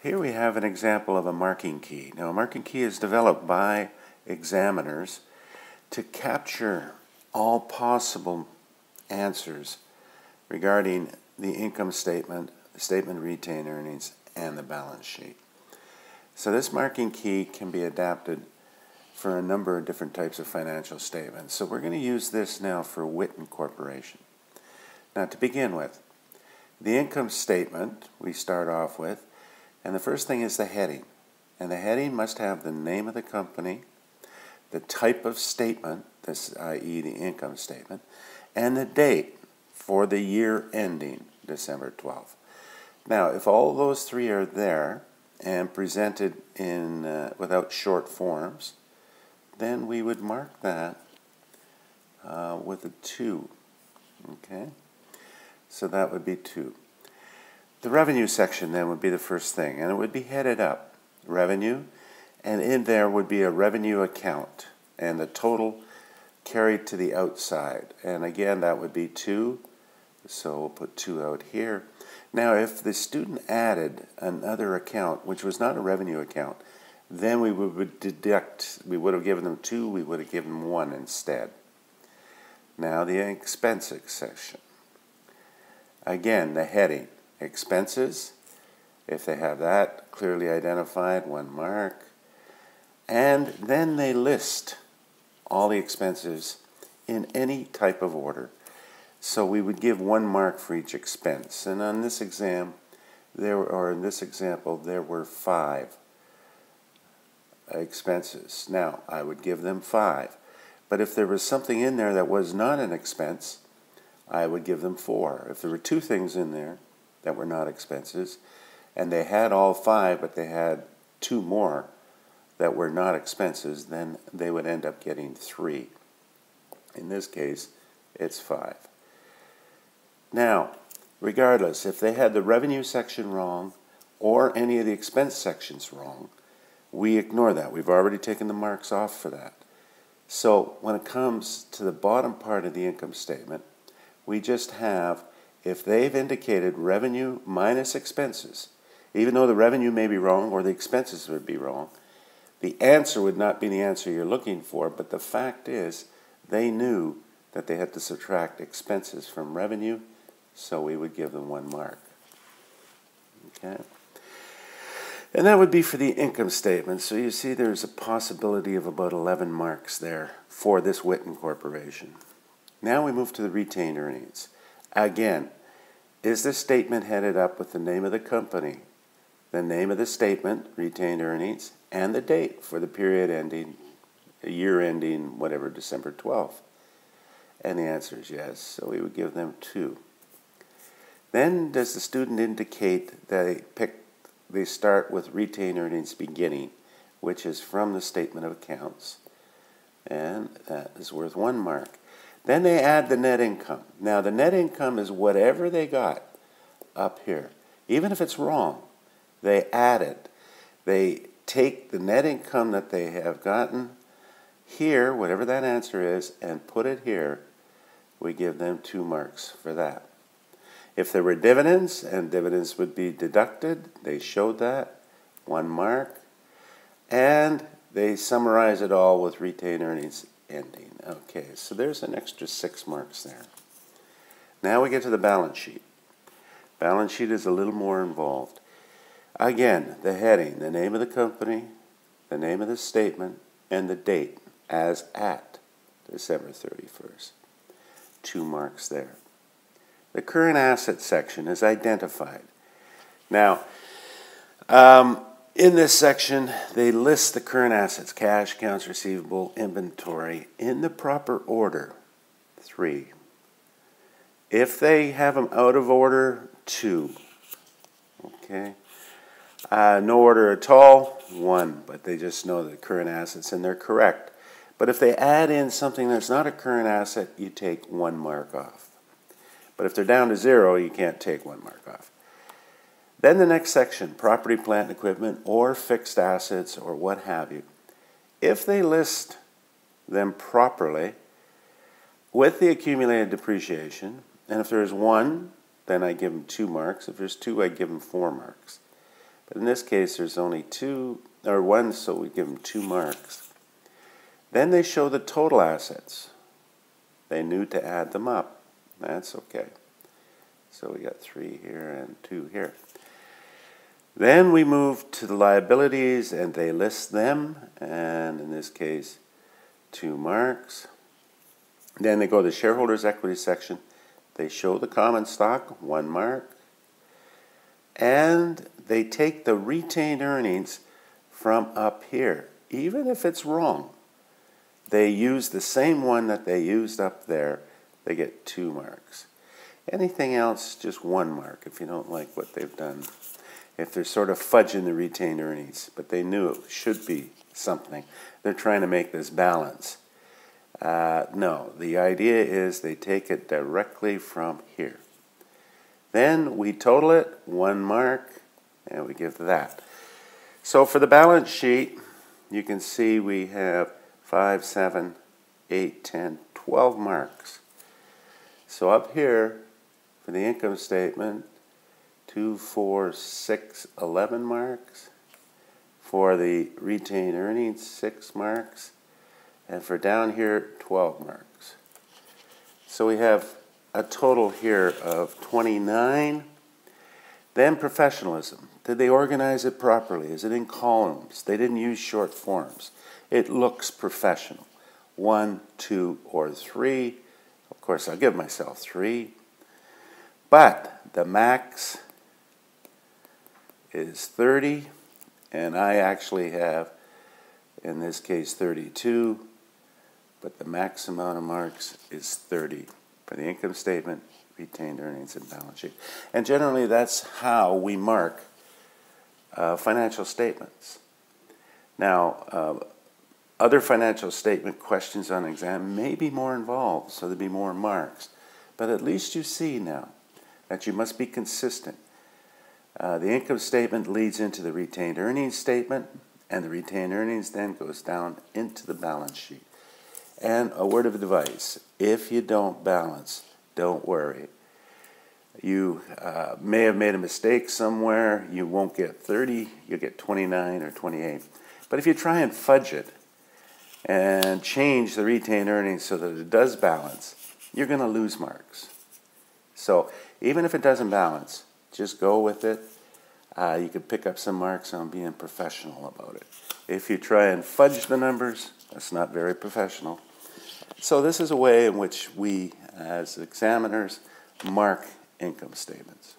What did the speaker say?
Here we have an example of a marking key. Now, a marking key is developed by examiners to capture all possible answers regarding the income statement, the statement of retained earnings, and the balance sheet. So this marking key can be adapted for a number of different types of financial statements. So we're going to use this now for Whitton Corporation. Now, to begin with, the income statement we start off with, and the first thing is the heading. And the heading must have the name of the company, the type of statement, this i.e. the income statement, and the date for the year ending December 12th. Now, if all those three are there and presented in without short forms, then we would mark that with a 2. Okay? So that would be 2. The revenue section then would be the first thing, and it would be headed up, revenue, and in there would be a revenue account and the total carried to the outside. And again, that would be 2, so we'll put 2 out here. Now, if the student added another account, which was not a revenue account, then we would deduct, we would have given them 2, we would have given them 1 instead. Now, the expenses section. Again, the heading. Expenses, if they have that clearly identified, 1 mark. And then they list all the expenses in any type of order. So we would give 1 mark for each expense. And on this exam, in this example, there were 5 expenses. Now, I would give them 5. But if there was something in there that was not an expense, I would give them 4. If there were 2 things in there that were not expenses, and they had all 5, but they had 2 more that were not expenses, then they would end up getting 3. In this case, it's 5. Now, regardless, if they had the revenue section wrong or any of the expense sections wrong, we ignore that. We've already taken the marks off for that. So when it comes to the bottom part of the income statement, we just have, if they've indicated revenue minus expenses, even though the revenue may be wrong or the expenses would be wrong, the answer would not be the answer you're looking for, but the fact is they knew that they had to subtract expenses from revenue, so we would give them 1 mark. Okay? And that would be for the income statement. So you see there's a possibility of about 11 marks there for this Whitton Corporation. Now we move to the retained earnings. Again, is this statement headed up with the name of the company, the name of the statement, retained earnings, and the date for the period ending, year ending, whatever, December 12th? And the answer is yes, so we would give them 2. Then does the student indicate that they start with retained earnings beginning, which is from the statement of accounts, and that is worth 1 mark. Then they add the net income. Now, the net income is whatever they got up here. Even if it's wrong, they add it. They take the net income that they have gotten here, whatever that answer is, and put it here. We give them 2 marks for that. If there were dividends, and dividends would be deducted, they showed that, 1 mark. And they summarize it all with retained earnings ending. Okay, so there's an extra 6 marks there. Now we get to the balance sheet. Balance sheet is a little more involved. Again, the heading, the name of the company, the name of the statement, and the date as at December 31st. 2 marks there. The current asset section is identified. Now, in this section, they list the current assets, cash, accounts receivable, inventory, in the proper order, 3. If they have them out of order, 2. Okay. No order at all, 1, but they just know the current assets and they're correct. But if they add in something that's not a current asset, you take 1 mark off. But if they're down to 0, you can't take 1 mark off. Then the next section, property, plant, and equipment, or fixed assets, or what have you. If they list them properly with the accumulated depreciation, and if there's 1, then I give them 2 marks. If there's 2, I give them 4 marks. But in this case, there's only one, so we give them 2 marks. Then they show the total assets. They knew to add them up. That's okay. So we got 3 here and 2 here. Then we move to the liabilities, and they list them, and in this case, 2 marks. Then they go to the shareholders' equity section. They show the common stock, 1 mark. And they take the retained earnings from up here. Even if it's wrong, they use the same one that they used up there. They get 2 marks. Anything else, just 1 mark if you don't like what they've done. If they're sort of fudging the retained earnings, but they knew it should be something. They're trying to make this balance. No, the idea is they take it directly from here. Then we total it, 1 mark, and we give that. So for the balance sheet, you can see we have 5, 7, 8, 10, 12 marks. So up here, for the income statement, 2, 4, 6, 11 marks. For the retained earnings, 6 marks. And for down here, 12 marks. So we have a total here of 29. Then professionalism. Did they organize it properly? Is it in columns? They didn't use short forms. It looks professional. 1, 2, or 3. Of course, I'll give myself 3. But the max is 30, and I actually have, in this case, 32, but the max amount of marks is 30 for the income statement, retained earnings, and balance sheet. And generally, that's how we mark financial statements. Now, other financial statement questions on exam may be more involved, so there'll be more marks. But at least you see now that you must be consistent. The income statement leads into the retained earnings statement, and the retained earnings then goes down into the balance sheet. And a word of advice, if you don't balance, don't worry. You may have made a mistake somewhere. You won't get 30, you'll get 29 or 28. But if you try and fudge it and change the retained earnings so that it does balance, you're going to lose marks. So even if it doesn't balance, just go with it. You could pick up some marks on being professional about it. If you try and fudge the numbers, that's not very professional. So this is a way in which we, as examiners, mark income statements.